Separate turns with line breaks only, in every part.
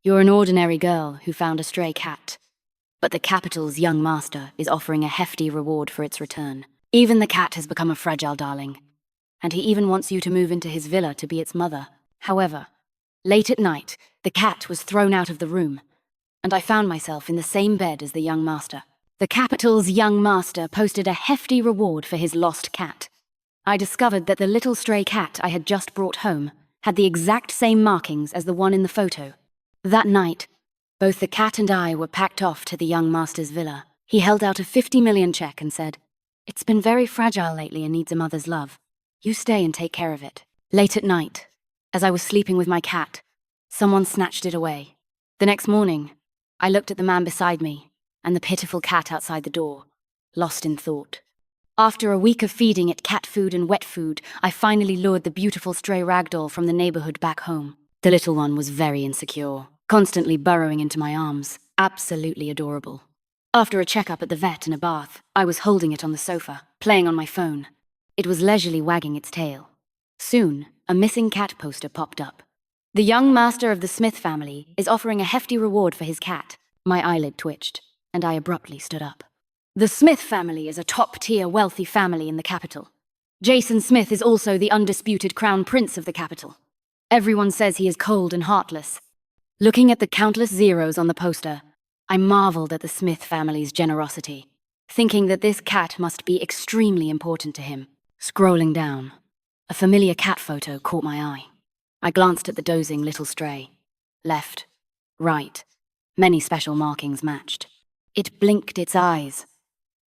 You're an ordinary girl who found a stray cat, but the capital's young master is offering a hefty reward for its return. Even the cat has become a fragile darling, and he even wants you to move into his villa to be its mother. However, late at night, the cat was thrown out of the room, and I found myself in the same bed as the young master. The capital's young master posted a hefty reward for his lost cat. I discovered that the little stray cat I had just brought home had the exact same markings as the one in the photo. That night, both the cat and I were packed off to the young master's villa. He held out a 50 million check and said, "It's been very fragile lately and needs a mother's love. You stay and take care of it." Late at night, as I was sleeping with my cat, someone snatched it away. The next morning, I looked at the man beside me and the pitiful cat outside the door, lost in thought. After a week of feeding it cat food and wet food, I finally lured the beautiful stray ragdoll from the neighborhood back home. The little one was very insecure, constantly burrowing into my arms, absolutely adorable. After a checkup at the vet and a bath, I was holding it on the sofa, playing on my phone. It was leisurely wagging its tail. Soon, a missing cat poster popped up. The young master of the Smith family is offering a hefty reward for his cat. My eyelid twitched, and I abruptly stood up. The Smith family is a top-tier wealthy family in the capital. Jason Smith is also the undisputed crown prince of the capital. Everyone says he is cold and heartless. Looking at the countless zeros on the poster, I marveled at the Smith family's generosity, thinking that this cat must be extremely important to him. Scrolling down, a familiar cat photo caught my eye. I glanced at the dozing little stray. Left, right, many special markings matched. It blinked its eyes,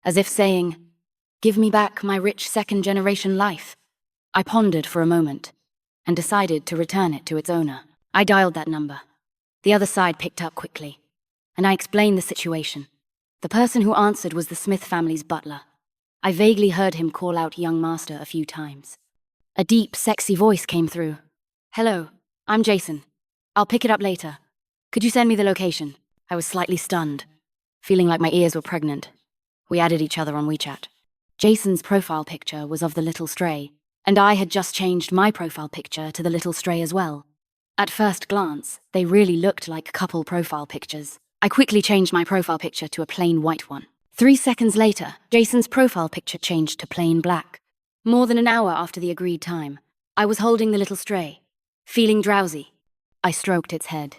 as if saying, "Give me back my rich second-generation life." I pondered for a moment and decided to return it to its owner. I dialed that number. The other side picked up quickly, and I explained the situation. The person who answered was the Smith family's butler. I vaguely heard him call out young master a few times. A deep, sexy voice came through. "Hello, I'm Jason. I'll pick it up later. Could you send me the location?" I was slightly stunned, feeling like my ears were pregnant. We added each other on WeChat. Jason's profile picture was of the little stray, and I had just changed my profile picture to the little stray as well. At first glance, they really looked like couple profile pictures. I quickly changed my profile picture to a plain white one. 3 seconds later, Jason's profile picture changed to plain black. More than an hour after the agreed time, I was holding the little stray, feeling drowsy. I stroked its head.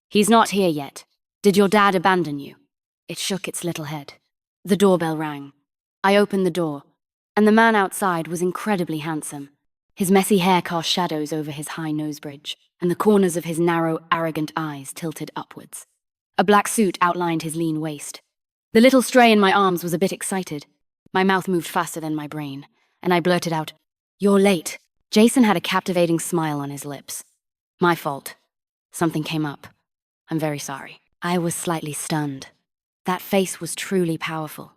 "He's not here yet. Did your dad abandon you?" It shook its little head. The doorbell rang. I opened the door, and the man outside was incredibly handsome. His messy hair cast shadows over his high nose bridge, and the corners of his narrow, arrogant eyes tilted upwards. A black suit outlined his lean waist. The little stray in my arms was a bit excited. My mouth moved faster than my brain, and I blurted out, "You're late." Jason had a captivating smile on his lips. "My fault. Something came up. I'm very sorry." I was slightly stunned. That face was truly powerful.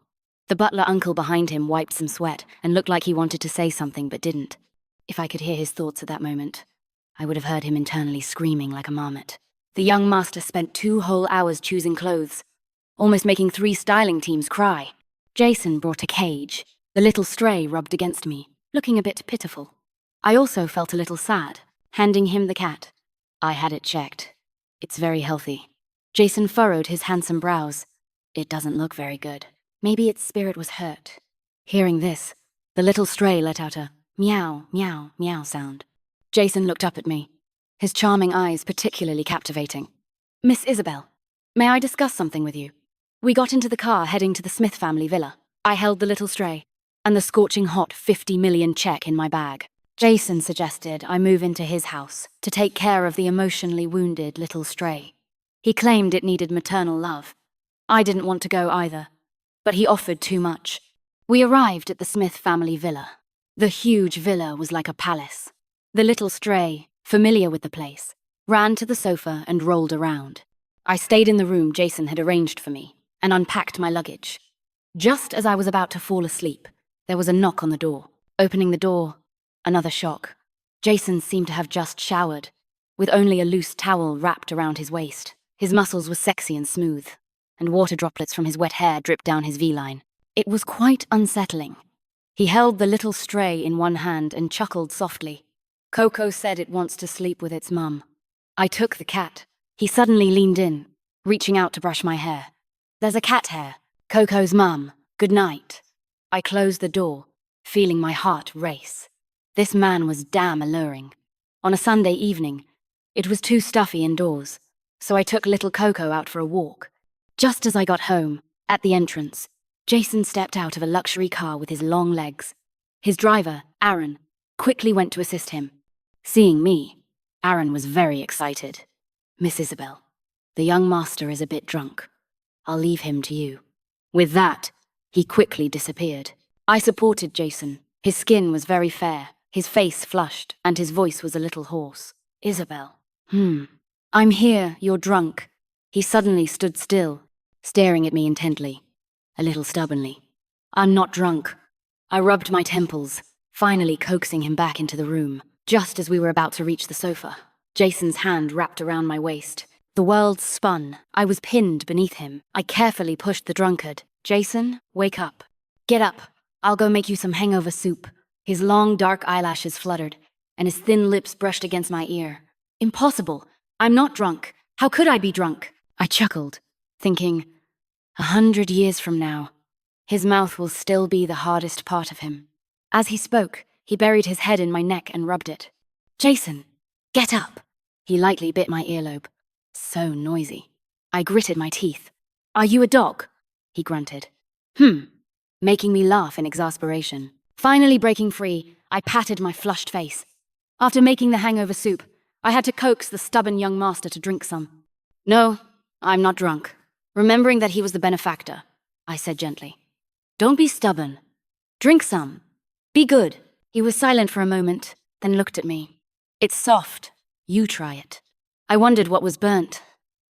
The butler uncle behind him wiped some sweat and looked like he wanted to say something but didn't. If I could hear his thoughts at that moment, I would have heard him internally screaming like a marmot. The young master spent 2 whole hours choosing clothes, almost making 3 styling teams cry. Jason brought a cage. The little stray rubbed against me, looking a bit pitiful. I also felt a little sad, handing him the cat. I had it checked. It's very healthy. Jason furrowed his handsome brows. It doesn't look very good. Maybe its spirit was hurt. Hearing this, the little stray let out a meow, meow, meow sound. Jason looked up at me, his charming eyes particularly captivating. "Miss Isabel, may I discuss something with you?" We got into the car heading to the Smith family villa. I held the little stray, and the scorching hot 50 million check in my bag. Jason suggested I move into his house to take care of the emotionally wounded little stray. He claimed it needed maternal love. I didn't want to go either, but he offered too much. We arrived at the Smith family villa. The huge villa was like a palace. The little stray, familiar with the place, ran to the sofa and rolled around. I stayed in the room Jason had arranged for me and unpacked my luggage. Just as I was about to fall asleep, there was a knock on the door. Opening the door, another shock. Jason seemed to have just showered, with only a loose towel wrapped around his waist. His muscles were sexy and smooth, and water droplets from his wet hair dripped down his V-line. It was quite unsettling. He held the little stray in one hand and chuckled softly. "Coco said it wants to sleep with its mum." I took the cat, He suddenly leaned in, reaching out to brush my hair. There's a cat here. Coco's mum. Good night. I closed the door, feeling my heart race. This man was damn alluring. On a Sunday evening, it was too stuffy indoors, so I took little Coco out for a walk. Just as I got home, at the entrance, Jason stepped out of a luxury car with his long legs. His driver, Aaron, quickly went to assist him. Seeing me, Aaron was very excited. Miss Isabel, the young master is a bit drunk. I'll leave him to you. With that, he quickly disappeared. I supported Jason. His skin was very fair, his face flushed, and his voice was a little hoarse. Isabel. I'm here, you're drunk. He suddenly stood still, staring at me intently, a little stubbornly. I'm not drunk. I rubbed my temples, finally coaxing him back into the room. Just as we were about to reach the sofa, Jason's hand wrapped around my waist. The world spun. I was pinned beneath him. I carefully pushed the drunkard. Jason, wake up. Get up. I'll go make you some hangover soup. His long, dark eyelashes fluttered, and his thin lips brushed against my ear. Impossible. I'm not drunk. How could I be drunk? I chuckled, thinking, 100 years from now, his mouth will still be the hardest part of him. As he spoke, he buried his head in my neck and rubbed it. Jason, get up. He lightly bit my earlobe. So noisy. I gritted my teeth. Are you a dog? He grunted. Making me laugh in exasperation. Finally breaking free, I patted my flushed face. After making the hangover soup, I had to coax the stubborn young master to drink some. No, I'm not drunk. Remembering that he was the benefactor, I said gently. Don't be stubborn. Drink some. Be good. He was silent for a moment, then looked at me. It's soft. You try it. I wondered what was burnt,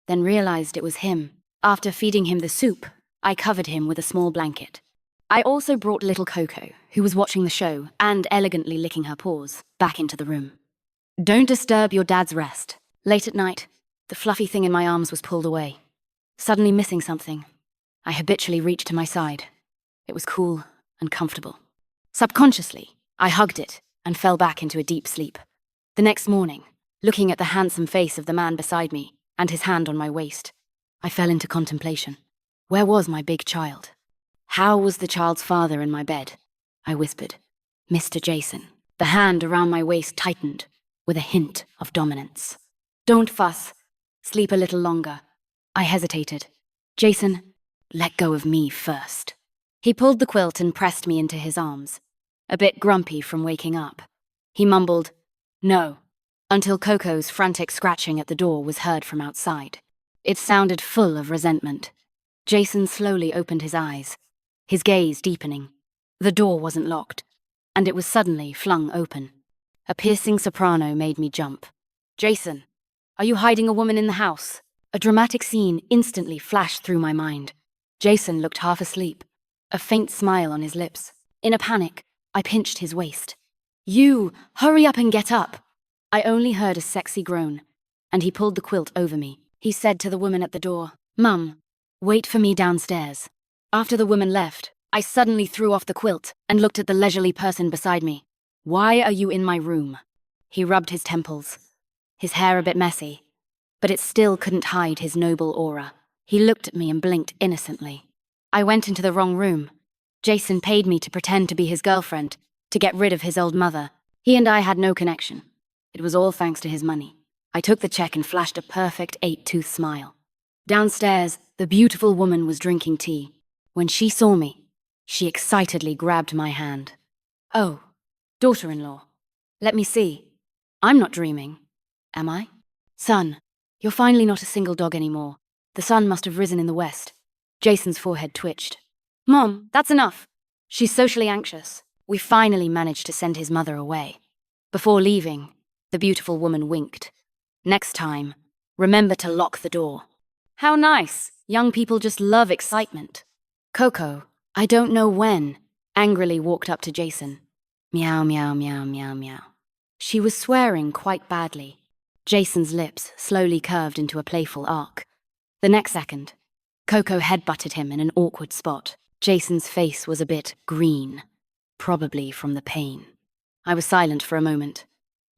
then realized it was him. After feeding him the soup, I covered him with a small blanket. I also brought little Coco, who was watching the show and elegantly licking her paws, back into the room. Don't disturb your dad's rest. Late at night, the fluffy thing in my arms was pulled away. Suddenly missing something, I habitually reached to my side. It was cool and comfortable. Subconsciously, I hugged it and fell back into a deep sleep. The next morning, looking at the handsome face of the man beside me and his hand on my waist, I fell into contemplation. Where was my big child? How was the child's father in my bed? I whispered. Mr. Jason. The hand around my waist tightened, with a hint of dominance. Don't fuss. Sleep a little longer. I hesitated. Jason, let go of me first. He pulled the quilt and pressed me into his arms, a bit grumpy from waking up. He mumbled, no, until Coco's frantic scratching at the door was heard from outside. It sounded full of resentment. Jason slowly opened his eyes, his gaze deepening. The door wasn't locked, and it was suddenly flung open. A piercing soprano made me jump. Jason, are you hiding a woman in the house? A dramatic scene instantly flashed through my mind. Jason looked half asleep, a faint smile on his lips. In a panic, I pinched his waist. You, hurry up and get up. I only heard a sexy groan, and he pulled the quilt over me. He said to the woman at the door, Mum, wait for me downstairs. After the woman left, I suddenly threw off the quilt and looked at the leisurely person beside me. Why are you in my room? He rubbed his temples, his hair a bit messy, but it still couldn't hide his noble aura. He looked at me and blinked innocently. I went into the wrong room. Jason paid me to pretend to be his girlfriend, to get rid of his old mother. He and I had no connection. It was all thanks to his money. I took the check and flashed a perfect 8-tooth smile. Downstairs, the beautiful woman was drinking tea. When she saw me, she excitedly grabbed my hand. Oh, daughter-in-law. Let me see. I'm not dreaming, am I? Son, you're finally not a single dog anymore. The sun must have risen in the west. Jason's forehead twitched. Mom, that's enough. She's socially anxious. We finally managed to send his mother away. Before leaving, the beautiful woman winked. Next time, remember to lock the door. How nice. Young people just love excitement. Coco, I don't know when, angrily walked up to Jason. Meow, meow, meow, meow, meow. She was swearing quite badly. Jason's lips slowly curved into a playful arc. The next second, Coco headbutted him in an awkward spot. Jason's face was a bit green, probably from the pain. I was silent for a moment.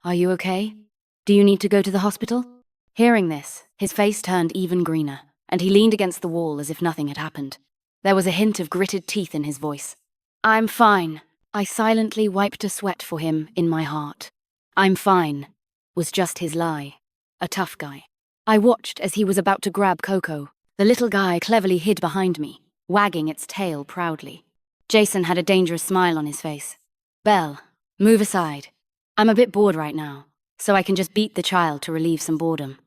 Are you okay? Do you need to go to the hospital? Hearing this, his face turned even greener, and he leaned against the wall as if nothing had happened. There was a hint of gritted teeth in his voice. "I'm fine." I silently wiped a sweat for him in my heart. "I'm fine," was just his lie. A tough guy. I watched as he was about to grab Coco. The little guy cleverly hid behind me, wagging its tail proudly. Jason had a dangerous smile on his face. "Belle, move aside. I'm a bit bored right now, so I can just beat the child to relieve some boredom."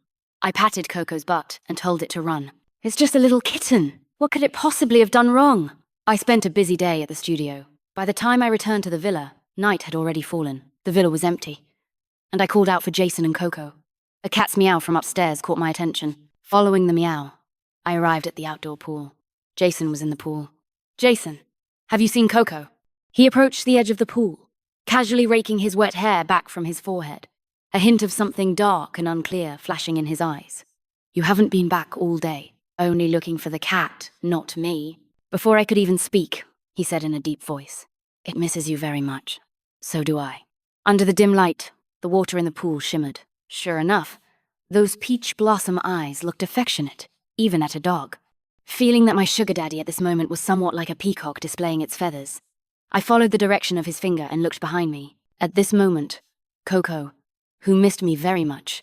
I patted Coco's butt and told it to run. "It's just a little kitten. What could it possibly have done wrong?" I spent a busy day at the studio. By the time I returned to the villa, night had already fallen. The villa was empty, and I called out for Jason and Coco. A cat's meow from upstairs caught my attention. Following the meow, I arrived at the outdoor pool. Jason was in the pool. "Jason, have you seen Coco?" He approached the edge of the pool, casually raking his wet hair back from his forehead, a hint of something dark and unclear flashing in his eyes. "You haven't been back all day, only looking for the cat, not me." Before I could even speak, he said in a deep voice, "It misses you very much. So do I." Under the dim light, the water in the pool shimmered. Sure enough, those peach blossom eyes looked affectionate, even at a dog. Feeling that my sugar daddy at this moment was somewhat like a peacock displaying its feathers, I followed the direction of his finger and looked behind me. At this moment, Coco, who missed me very much,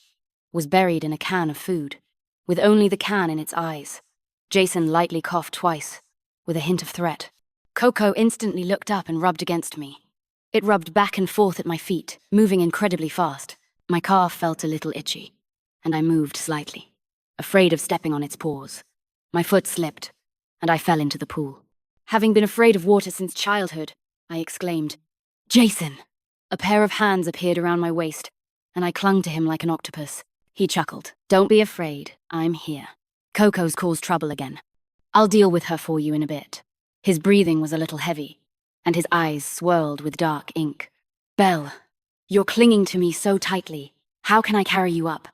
was buried in a can of food, with only the can in its eyes. Jason lightly coughed twice, with a hint of threat. Coco instantly looked up and rubbed against me. It rubbed back and forth at my feet, moving incredibly fast. My calf felt a little itchy, and I moved slightly, afraid of stepping on its paws. My foot slipped, and I fell into the pool. Having been afraid of water since childhood, I exclaimed, "Jason!" A pair of hands appeared around my waist, and I clung to him like an octopus. He chuckled. "Don't be afraid, I'm here. Coco's caused trouble again. I'll deal with her for you in a bit." His breathing was a little heavy, and his eyes swirled with dark ink. "Belle, you're clinging to me so tightly. How can I carry you up?"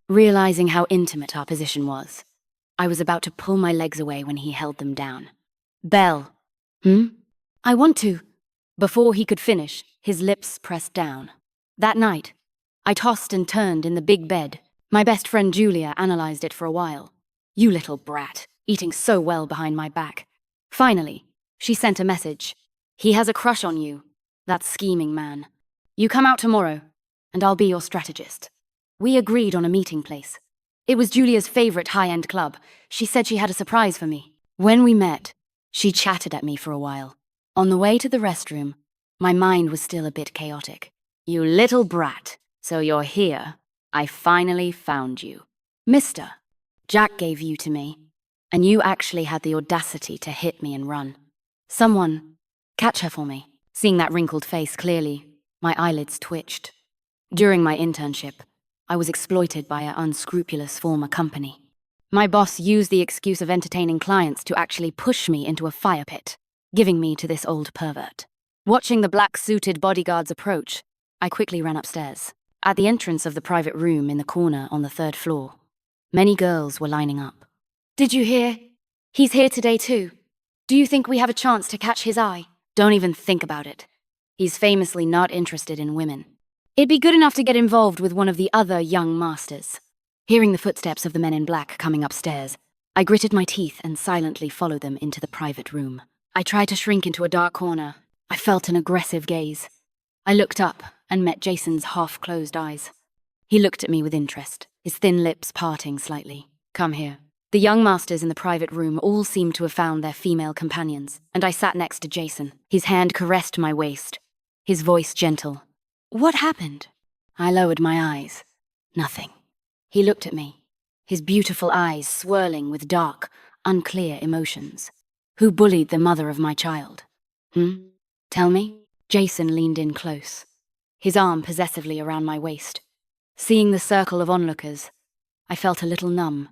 Realizing how intimate our position was, I was about to pull my legs away when he held them down. "Belle." "I want to." Before he could finish, his lips pressed down. That night, I tossed and turned in the big bed. My best friend Julia analyzed it for a while. "You little brat, eating so well behind my back." Finally, she sent a message. "He has a crush on you, that scheming man. You come out tomorrow, and I'll be your strategist." We agreed on a meeting place. It was Julia's favorite high-end club. She said she had a surprise for me. When we met, she chatted at me for a while. On the way to the restroom, my mind was still a bit chaotic. "You little brat, so you're here. I finally found you. Mister, Jack gave you to me, and you actually had the audacity to hit me and run. Someone, catch her for me." Seeing that wrinkled face clearly, my eyelids twitched. During my internship, I was exploited by an unscrupulous former company. My boss used the excuse of entertaining clients to actually push me into a fire pit, giving me to this old pervert. Watching the black-suited bodyguards approach, I quickly ran upstairs. At the entrance of the private room in the corner on the 3rd floor, many girls were lining up. "Did you hear? He's here today too. Do you think we have a chance to catch his eye?" "Don't even think about it. He's famously not interested in women. It'd be good enough to get involved with one of the other young masters." Hearing the footsteps of the men in black coming upstairs, I gritted my teeth and silently followed them into the private room. I tried to shrink into a dark corner. I felt an aggressive gaze. I looked up and met Jason's half-closed eyes. He looked at me with interest, his thin lips parting slightly. "Come here." The young masters in the private room all seemed to have found their female companions, and I sat next to Jason. His hand caressed my waist, his voice gentle. "What happened?" I lowered my eyes. "Nothing." He looked at me, his beautiful eyes swirling with dark, unclear emotions. "Who bullied the mother of my child? Tell me?" Jason leaned in close, his arm possessively around my waist. Seeing the circle of onlookers, I felt a little numb.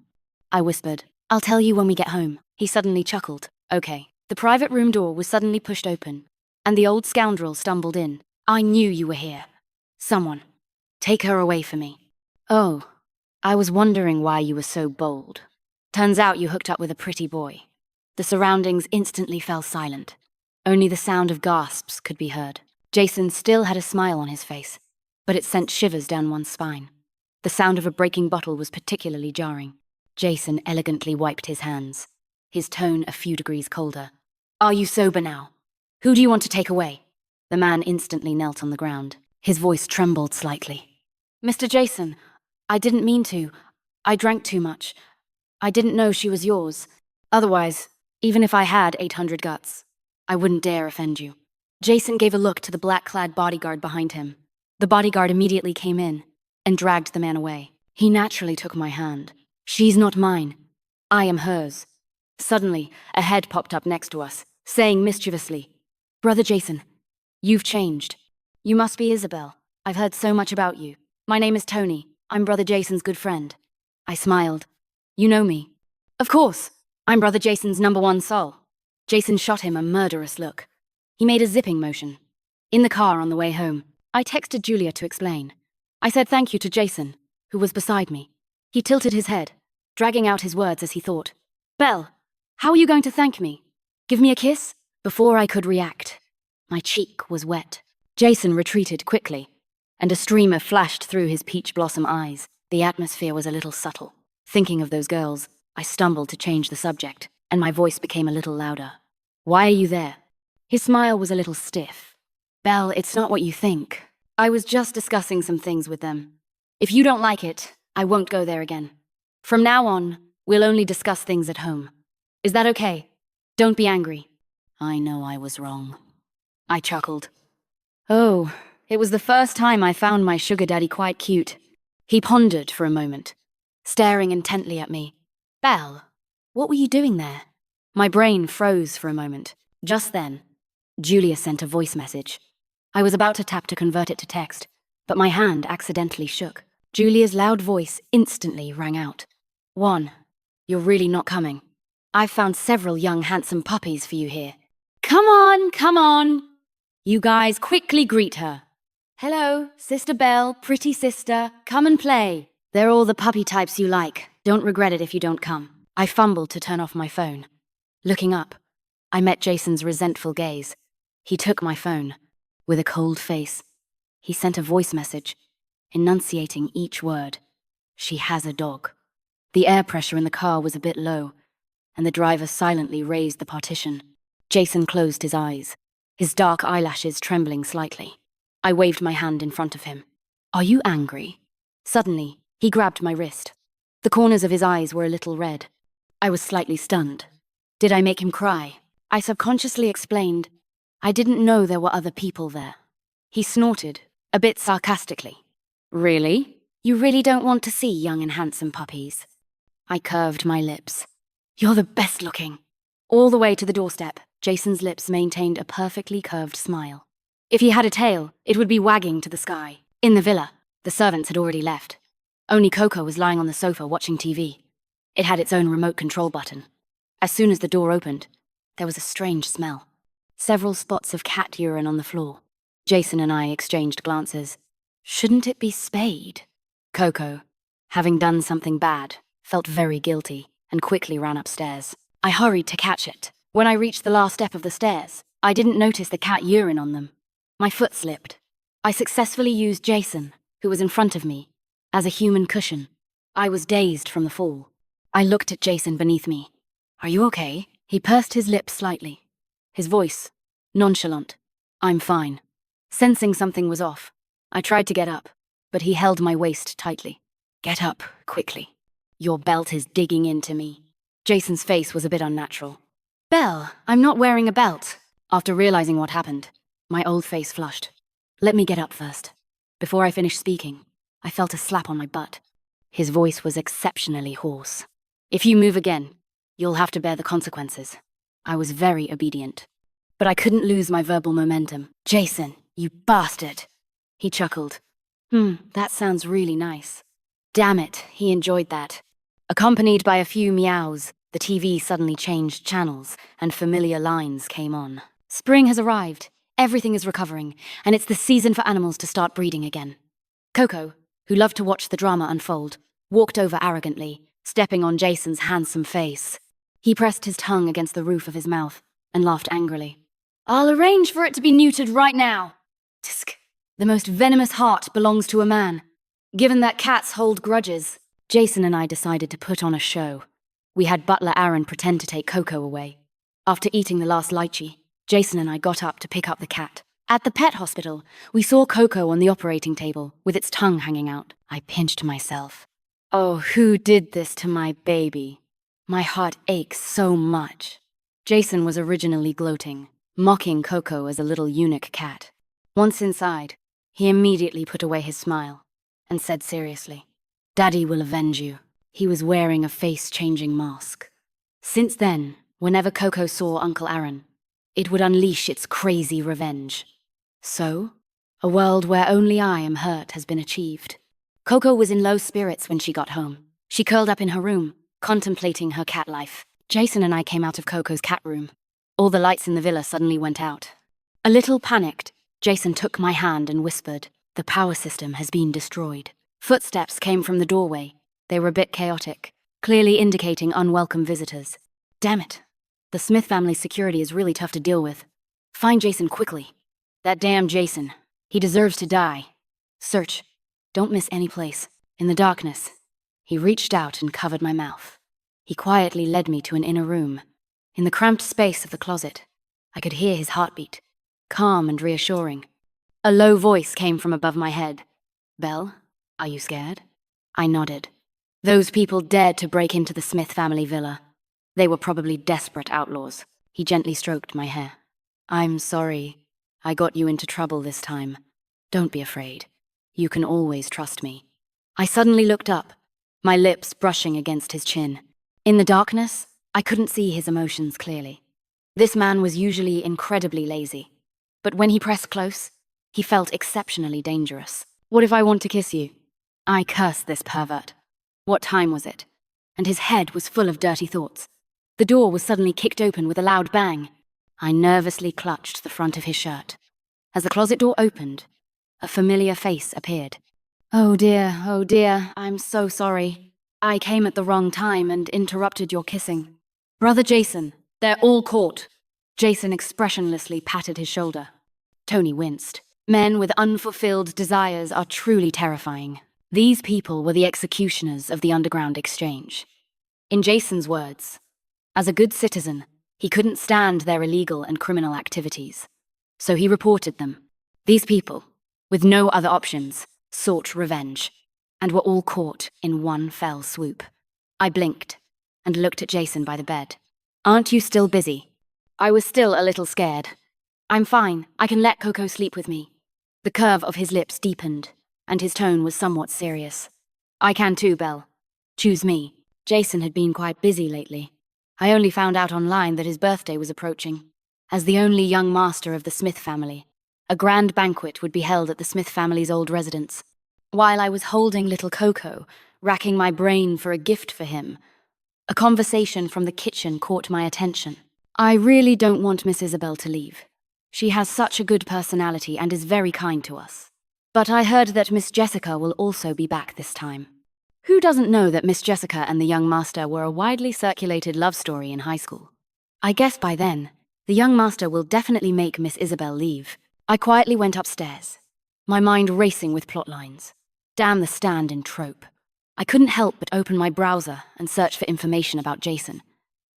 I whispered, "I'll tell you when we get home." He suddenly chuckled. "Okay." The private room door was suddenly pushed open, and the old scoundrel stumbled in. "I knew you were here. Someone, take her away for me." "Oh, I was wondering why you were so bold. Turns out you hooked up with a pretty boy." The surroundings instantly fell silent. Only the sound of gasps could be heard. Jason still had a smile on his face, but it sent shivers down one's spine. The sound of a breaking bottle was particularly jarring. Jason elegantly wiped his hands, his tone a few degrees colder. Are you sober now? Who do you want to take away? The man instantly knelt on the ground. His voice trembled slightly. Mr. Jason, I didn't mean to. I drank too much. I didn't know she was yours. Otherwise, even if I had 800 guts, I wouldn't dare offend you. Jason gave a look to the black-clad bodyguard behind him. The bodyguard immediately came in and dragged the man away. He naturally took my hand. She's not mine. I am hers. Suddenly, a head popped up next to us, saying mischievously, Brother Jason, you've changed. You must be Isabel. I've heard so much about you. My name is Tony. I'm Brother Jason's good friend. I smiled. You know me? Of course. I'm Brother Jason's #1 soul. Jason shot him a murderous look. He made a zipping motion. In the car on the way home, I texted Julia to explain. I said thank you to Jason, who was beside me. He tilted his head, dragging out his words as he thought. Belle, how are you going to thank me? Give me a kiss? Before I could react, my cheek was wet. Jason retreated quickly, and a streamer flashed through his peach blossom eyes. The atmosphere was a little subtle. Thinking of those girls, I stumbled to change the subject, and my voice became a little louder. Why are you there? His smile was a little stiff. Belle, it's not what you think. I was just discussing some things with them. If you don't like it, I won't go there again. From now on, we'll only discuss things at home. Is that okay? Don't be angry. I know I was wrong. I chuckled. Oh, it was the first time I found my sugar daddy quite cute. He pondered for a moment, staring intently at me. Belle, what were you doing there? My brain froze for a moment. Just then, Julia sent a voice message. I was about to tap to convert it to text, but my hand accidentally shook. Julia's loud voice instantly rang out. 1. You're really not coming. I've found several young handsome puppies for you here. Come on, come on. You guys quickly greet her. Hello, Sister Belle, pretty sister, come and play. They're all the puppy types you like. Don't regret it if you don't come. I fumbled to turn off my phone. Looking up, I met Jason's resentful gaze. He took my phone. With a cold face, he sent a voice message, enunciating each word. She has a dog. The air pressure in the car was a bit low, and the driver silently raised the partition. Jason closed his eyes, his dark eyelashes trembling slightly. I waved my hand in front of him. Are you angry? Suddenly, he grabbed my wrist. The corners of his eyes were a little red. I was slightly stunned. Did I make him cry? I subconsciously explained, I didn't know there were other people there. He snorted, a bit sarcastically. Really? You really don't want to see young and handsome puppies? I curved my lips. You're the best looking. All the way to the doorstep, Jason's lips maintained a perfectly curved smile. If he had a tail, it would be wagging to the sky. In the villa, the servants had already left. Only Coco was lying on the sofa watching TV. It had its own remote control button. As soon as the door opened, there was a strange smell. Several spots of cat urine on the floor. Jason and I exchanged glances. Shouldn't it be Spade? Coco, having done something bad, felt very guilty and quickly ran upstairs. I hurried to catch it. When I reached the last step of the stairs, I didn't notice the cat urine on them. My foot slipped. I successfully used Jason, who was in front of me, as a human cushion. I was dazed from the fall. I looked at Jason beneath me. Are you okay? He pursed his lips slightly. His voice, nonchalant. I'm fine. Sensing something was off, I tried to get up, but he held my waist tightly. Get up, quickly. Your belt is digging into me. Jason's face was a bit unnatural. Belle, I'm not wearing a belt. After realizing what happened, my old face flushed. Let me get up first. Before I finished speaking, I felt a slap on my butt. His voice was exceptionally hoarse. If you move again, you'll have to bear the consequences. I was very obedient. But I couldn't lose my verbal momentum. Jason, you bastard. He chuckled. That sounds really nice. Damn it, he enjoyed that. Accompanied by a few meows, the TV suddenly changed channels and familiar lines came on. Spring has arrived, everything is recovering, and it's the season for animals to start breeding again. Coco, who loved to watch the drama unfold, walked over arrogantly, stepping on Jason's handsome face. He pressed his tongue against the roof of his mouth and laughed angrily. I'll arrange for it to be neutered right now. Tsk. The most venomous heart belongs to a man. Given that cats hold grudges, Jason and I decided to put on a show. We had butler Aaron pretend to take Coco away. After eating the last lychee, Jason and I got up to pick up the cat. At the pet hospital, we saw Coco on the operating table, with its tongue hanging out. I pinched myself. Oh, who did this to my baby? My heart aches so much. Jason was originally gloating, mocking Coco as a little eunuch cat. Once inside, he immediately put away his smile and said seriously, "Daddy will avenge you." He was wearing a face-changing mask. Since then, whenever Coco saw Uncle Aaron, it would unleash its crazy revenge. So, a world where only I am hurt has been achieved. Coco was in low spirits when she got home. She curled up in her room, contemplating her cat life. Jason and I came out of Coco's cat room. All the lights in the villa suddenly went out. A little panicked, Jason took my hand and whispered, "The power system has been destroyed." Footsteps came from the doorway. They were a bit chaotic, clearly indicating unwelcome visitors. Damn it. The Smith family's security is really tough to deal with. Find Jason quickly. That damn Jason. He deserves to die. Search. Don't miss any place. In the darkness. He reached out and covered my mouth. He quietly led me to an inner room. In the cramped space of the closet, I could hear his heartbeat, calm and reassuring. A low voice came from above my head. "Belle, are you scared?" I nodded. Those people dared to break into the Smith family villa. They were probably desperate outlaws. He gently stroked my hair. "I'm sorry. I got you into trouble this time. Don't be afraid. You can always trust me." I suddenly looked up, my lips brushing against his chin. In the darkness, I couldn't see his emotions clearly. This man was usually incredibly lazy, but when he pressed close, he felt exceptionally dangerous. "What if I want to kiss you?" I cursed this pervert. What time was it? And his head was full of dirty thoughts. The door was suddenly kicked open with a loud bang. I nervously clutched the front of his shirt. As the closet door opened, a familiar face appeared. Oh dear, I'm so sorry. I came at the wrong time and interrupted your kissing. Brother Jason, they're all caught." Jason expressionlessly patted his shoulder. Tony winced. Men with unfulfilled desires are truly terrifying. These people were the executioners of the underground exchange. In Jason's words, as a good citizen, he couldn't stand their illegal and criminal activities. So he reported them. These people, with no other options, sought revenge, and were all caught in one fell swoop. I blinked and looked at Jason by the bed. "Aren't you still busy?" I was still a little scared. "I'm fine. I can let Coco sleep with me." The curve of his lips deepened, and his tone was somewhat serious. "I can too, Belle. Choose me." Jason had been quite busy lately. I only found out online that his birthday was approaching. As the only young master of the Smith family, a grand banquet would be held at the Smith family's old residence. While I was holding little Coco, racking my brain for a gift for him, a conversation from the kitchen caught my attention. "I really don't want Miss Isabel to leave. She has such a good personality and is very kind to us. But I heard that Miss Jessica will also be back this time." Who doesn't know that Miss Jessica and the young master were a widely circulated love story in high school? I guess by then, the young master will definitely make Miss Isabel leave. I quietly went upstairs, my mind racing with plot lines. Damn the stand-in trope. I couldn't help but open my browser and search for information about Jason.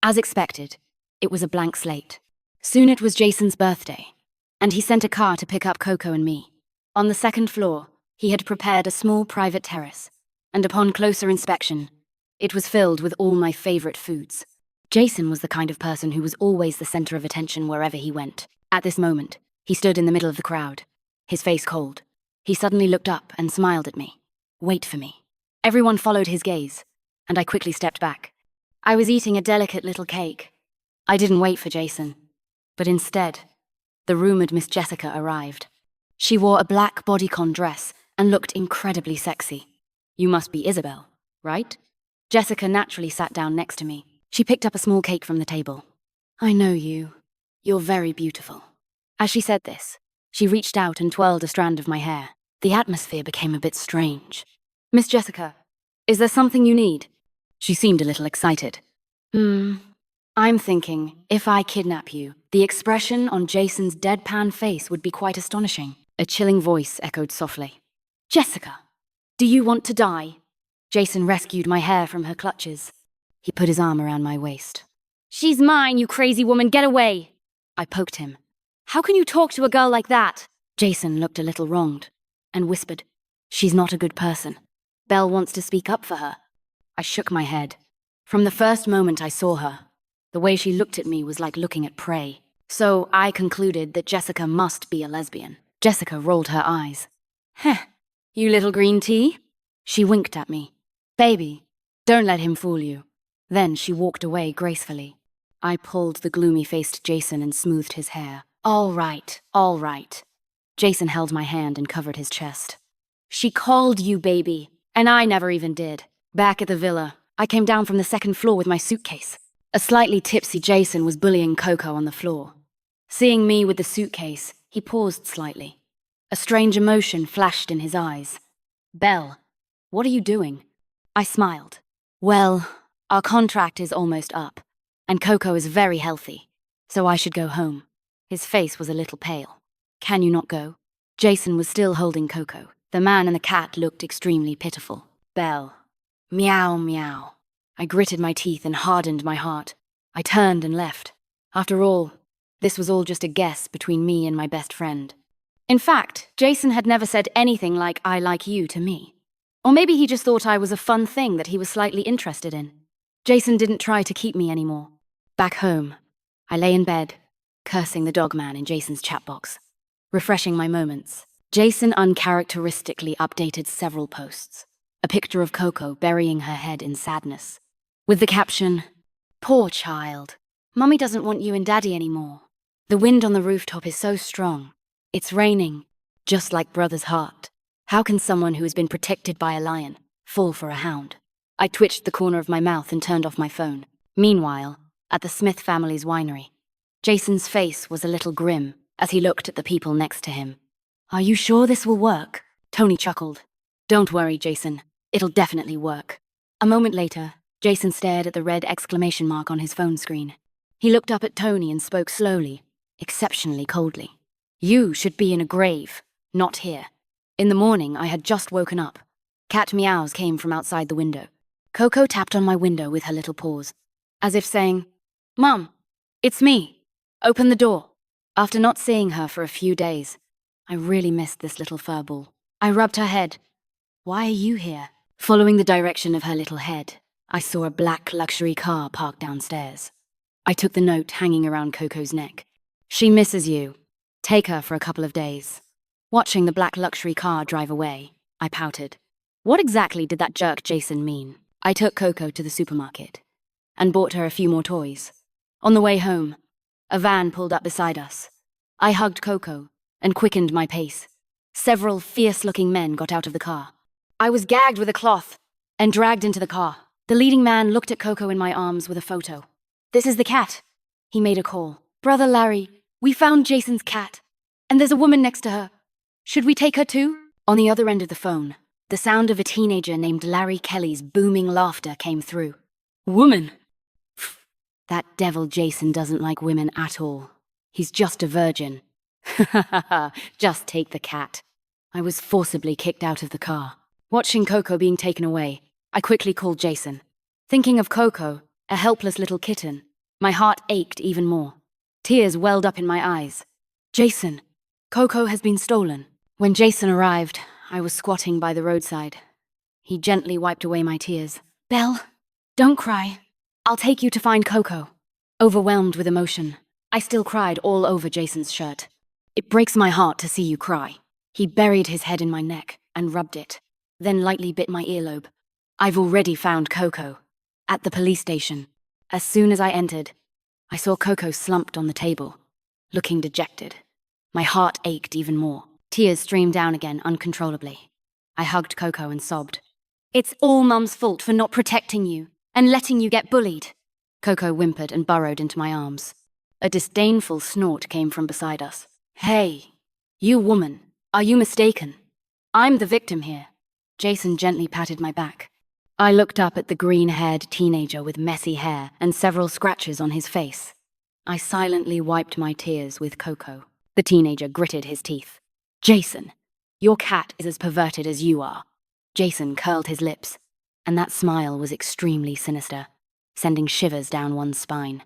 As expected, it was a blank slate. Soon it was Jason's birthday, and he sent a car to pick up Coco and me. On the second floor, he had prepared a small private terrace, and upon closer inspection, it was filled with all my favorite foods. Jason was the kind of person who was always the center of attention wherever he went. At this moment, he stood in the middle of the crowd, his face cold. He suddenly looked up and smiled at me. "Wait for me." Everyone followed his gaze, and I quickly stepped back. I was eating a delicate little cake. I didn't wait for Jason, but instead, the rumored Miss Jessica arrived. She wore a black bodycon dress and looked incredibly sexy. "You must be Isabel, right?" Jessica naturally sat down next to me. She picked up a small cake from the table. "I know you. You're very beautiful." As she said this, she reached out and twirled a strand of my hair. The atmosphere became a bit strange. "Miss Jessica, is there something you need?" She seemed a little excited. I'm thinking, if I kidnap you, the expression on Jason's deadpan face would be quite astonishing." A chilling voice echoed softly. "Jessica, Do you want to die? Jason rescued my hair from her clutches. He put his arm around my waist. She's mine, you crazy woman, get away! I poked him. How can you talk to a girl like that? Jason looked a little wronged and whispered, She's not a good person. Belle wants to speak up for her. I shook my head. From the first moment I saw her, the way she looked at me was like looking at prey. So I concluded that Jessica must be a lesbian. Jessica rolled her eyes. Heh, you little green tea? She winked at me. Baby, don't let him fool you. Then she walked away gracefully. I pulled the gloomy-faced Jason and smoothed his hair. All right, all right. Jason held my hand and covered his chest. She called you baby, and I never even did. Back at the villa, I came down from the second floor with my suitcase. A slightly tipsy Jason was bullying Coco on the floor. Seeing me with the suitcase, he paused slightly. A strange emotion flashed in his eyes. Belle, what are you doing? I smiled. Well, our contract is almost up, and Coco is very healthy, so I should go home. His face was a little pale. Can you not go? Jason was still holding Coco. The man and the cat looked extremely pitiful. Belle. Meow, meow. I gritted my teeth and hardened my heart. I turned and left. After all, this was all just a guess between me and my best friend. In fact, Jason had never said anything like I like you to me. Or maybe he just thought I was a fun thing that he was slightly interested in. Jason didn't try to keep me anymore. Back home, I lay in bed, cursing the dog man in Jason's chat box. Refreshing my moments, Jason uncharacteristically updated several posts. A picture of Coco burying her head in sadness, with the caption, Poor child, Mummy doesn't want you and Daddy anymore. The wind on the rooftop is so strong. It's raining, just like Brother's heart. How can someone who has been protected by a lion fall for a hound? I twitched the corner of my mouth and turned off my phone. Meanwhile, at the Smith family's winery, Jason's face was a little grim as he looked at the people next to him. Are you sure this will work? Tony chuckled. Don't worry, Jason. It'll definitely work. A moment later, Jason stared at the red exclamation mark on his phone screen. He looked up at Tony and spoke slowly, exceptionally coldly. You should be in a grave, not here. In the morning, I had just woken up. Cat meows came from outside the window. Coco tapped on my window with her little paws, as if saying, Mum, it's me. Open the door. After not seeing her for a few days, I really missed this little furball. I rubbed her head. Why are you here? Following the direction of her little head, I saw a black luxury car parked downstairs. I took the note hanging around Coco's neck. She misses you. Take her for a couple of days. Watching the black luxury car drive away, I pouted. What exactly did that jerk Jason mean? I took Coco to the supermarket and bought her a few more toys. On the way home, a van pulled up beside us. I hugged Coco and quickened my pace. Several fierce-looking men got out of the car. I was gagged with a cloth and dragged into the car. The leading man looked at Coco in my arms with a photo. This is the cat. He made a call. Brother Larry, we found Jason's cat, and there's a woman next to her. Should we take her too? On the other end of the phone, the sound of a teenager named Larry Kelly's booming laughter came through. Woman? That devil Jason doesn't like women at all. He's just a virgin. Just take the cat. I was forcibly kicked out of the car. Watching Coco being taken away, I quickly called Jason. Thinking of Coco, a helpless little kitten, my heart ached even more. Tears welled up in my eyes. Jason, Coco has been stolen. When Jason arrived, I was squatting by the roadside. He gently wiped away my tears. Belle, don't cry. I'll take you to find Coco. Overwhelmed with emotion, I still cried all over Jason's shirt. It breaks my heart to see you cry. He buried his head in my neck and rubbed it, then lightly bit my earlobe. I've already found Coco. At the police station. As soon as I entered, I saw Coco slumped on the table, looking dejected. My heart ached even more. Tears streamed down again uncontrollably. I hugged Coco and sobbed. It's all Mum's fault for not protecting you and letting you get bullied. Coco whimpered and burrowed into my arms. A disdainful snort came from beside us. Hey, you woman, are you mistaken? I'm the victim here. Jason gently patted my back. I looked up at the green-haired teenager with messy hair and several scratches on his face. I silently wiped my tears with Coco. The teenager gritted his teeth. Jason, your cat is as perverted as you are. Jason curled his lips, and that smile was extremely sinister, sending shivers down one's spine.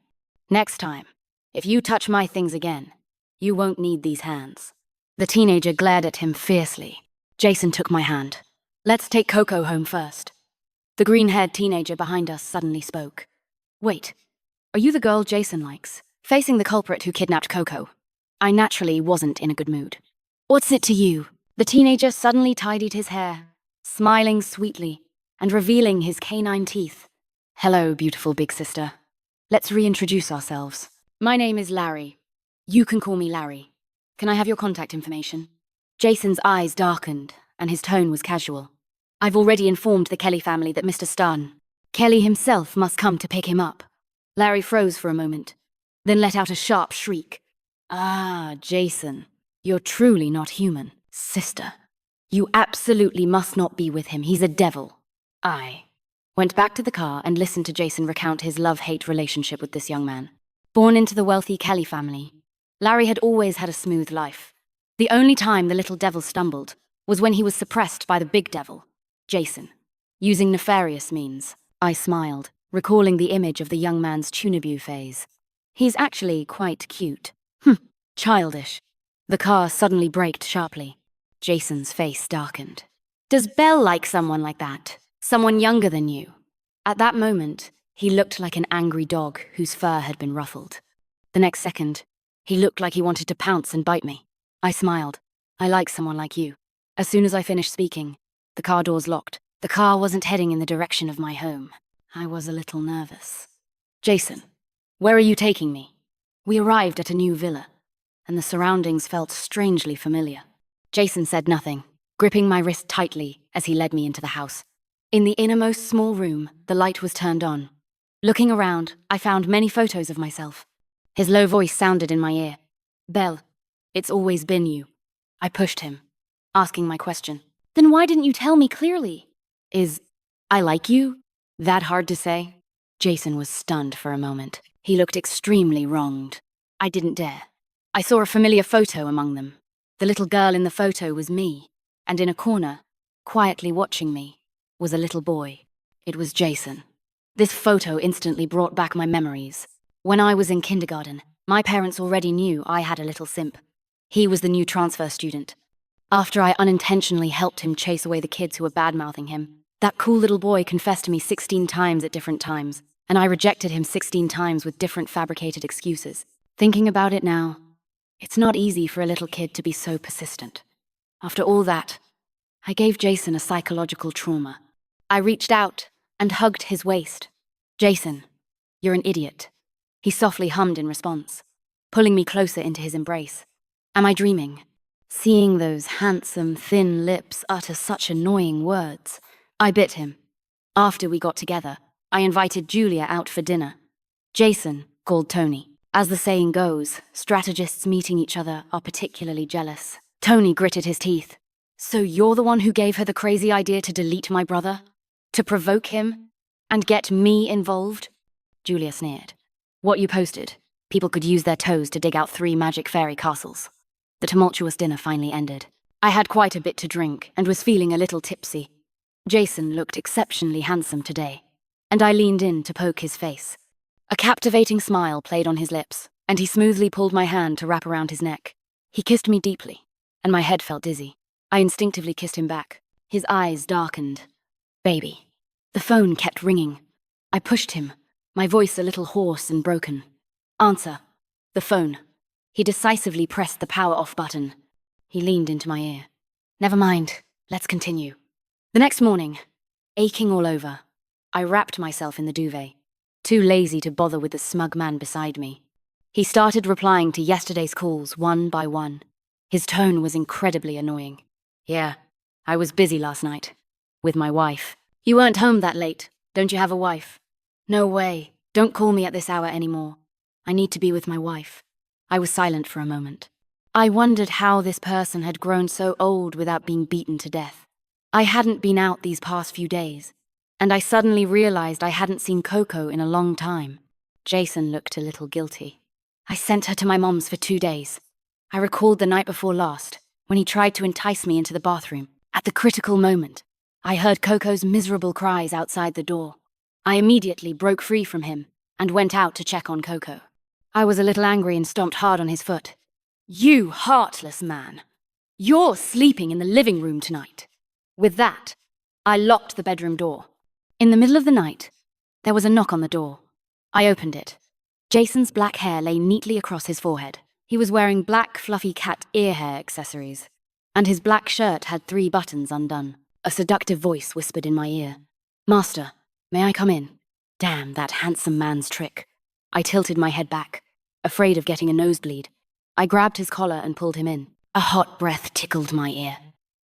Next time, if you touch my things again, you won't need these hands. The teenager glared at him fiercely. Jason took my hand. Let's take Coco home first. The green-haired teenager behind us suddenly spoke. Wait, are you the girl Jason likes? Facing the culprit who kidnapped Coco, I naturally wasn't in a good mood. What's it to you? The teenager suddenly tidied his hair, smiling sweetly and revealing his canine teeth. Hello, beautiful big sister. Let's reintroduce ourselves. My name is Larry. You can call me Larry. Can I have your contact information? Jason's eyes darkened, and his tone was casual. I've already informed the Kelly family that Mr. Kelly himself must come to pick him up. Larry froze for a moment, then let out a sharp shriek. Ah, Jason, you're truly not human, sister. You absolutely must not be with him. He's a devil. I went back to the car and listened to Jason recount his love-hate relationship with this young man. Born into the wealthy Kelly family, Larry had always had a smooth life. The only time the little devil stumbled was when he was suppressed by the big devil, Jason. Using nefarious means, I smiled, recalling the image of the young man's Tunabu phase. He's actually quite cute. Childish. The car suddenly braked sharply. Jason's face darkened. Does Belle like someone like that? Someone younger than you? At that moment, he looked like an angry dog whose fur had been ruffled. The next second, he looked like he wanted to pounce and bite me. I smiled. I like someone like you. As soon as I finished speaking, the car doors locked. The car wasn't heading in the direction of my home. I was a little nervous. Jason, where are you taking me? We arrived at a new villa, and the surroundings felt strangely familiar. Jason said nothing, gripping my wrist tightly as he led me into the house. In the innermost small room, the light was turned on. Looking around, I found many photos of myself. His low voice sounded in my ear. Belle, it's always been you. I pushed him, asking my question. Then why didn't you tell me clearly? Is I like you that hard to say? Jason was stunned for a moment. He looked extremely wronged. I didn't dare. I saw a familiar photo among them. The little girl in the photo was me, and in a corner, quietly watching me, was a little boy. It was Jason. This photo instantly brought back my memories. When I was in kindergarten, my parents already knew I had a little simp. He was the new transfer student. After I unintentionally helped him chase away the kids who were bad-mouthing him, that cool little boy confessed to me 16 times at different times, and I rejected him 16 times with different fabricated excuses. Thinking about it now, it's not easy for a little kid to be so persistent. After all that, I gave Jason a psychological trauma. I reached out and hugged his waist. Jason, you're an idiot. He softly hummed in response, pulling me closer into his embrace. Am I dreaming? Seeing those handsome, thin lips utter such annoying words. I bit him. After we got together, I invited Julia out for dinner. Jason called Tony. As the saying goes, strategists meeting each other are particularly jealous. Tony gritted his teeth. So you're the one who gave her the crazy idea to delete my brother? To provoke him? And get me involved? Julia sneered. What you posted, people could use their toes to dig out 3 magic fairy castles. The tumultuous dinner finally ended. I had quite a bit to drink and was feeling a little tipsy. Jason looked exceptionally handsome today, and I leaned in to poke his face. A captivating smile played on his lips, and he smoothly pulled my hand to wrap around his neck. He kissed me deeply, and my head felt dizzy. I instinctively kissed him back. His eyes darkened. Baby. The phone kept ringing. I pushed him, my voice a little hoarse and broken. Answer. The phone. He decisively pressed the power-off button. He leaned into my ear. Never mind. Let's continue. The next morning, aching all over, I wrapped myself in the duvet, too lazy to bother with the smug man beside me. He started replying to yesterday's calls one by one. His tone was incredibly annoying. Yeah, I was busy last night. With my wife. You weren't home that late. Don't you have a wife? No way. Don't call me at this hour anymore. I need to be with my wife. I was silent for a moment. I wondered how this person had grown so old without being beaten to death. I hadn't been out these past few days, and I suddenly realized I hadn't seen Coco in a long time. Jason looked a little guilty. I sent her to my mom's for 2 days. I recalled the night before last, when he tried to entice me into the bathroom. At the critical moment, I heard Coco's miserable cries outside the door. I immediately broke free from him and went out to check on Coco. I was a little angry and stomped hard on his foot. "You heartless man! You're sleeping in the living room tonight." With that, I locked the bedroom door. In the middle of the night, there was a knock on the door. I opened it. Jason's black hair lay neatly across his forehead. He was wearing black, fluffy cat ear hair accessories, and his black shirt had 3 buttons undone. A seductive voice whispered in my ear, "Master, may I come in?" Damn, that handsome man's trick. I tilted my head back, afraid of getting a nosebleed. I grabbed his collar and pulled him in. A hot breath tickled my ear.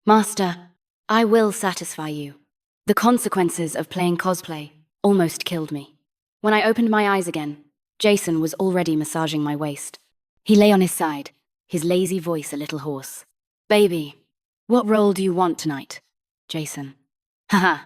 "Master, I will satisfy you." The consequences of playing cosplay almost killed me. When I opened my eyes again, Jason was already massaging my waist. He lay on his side, his lazy voice a little hoarse. "Baby, what role do you want tonight?" Jason. "Haha,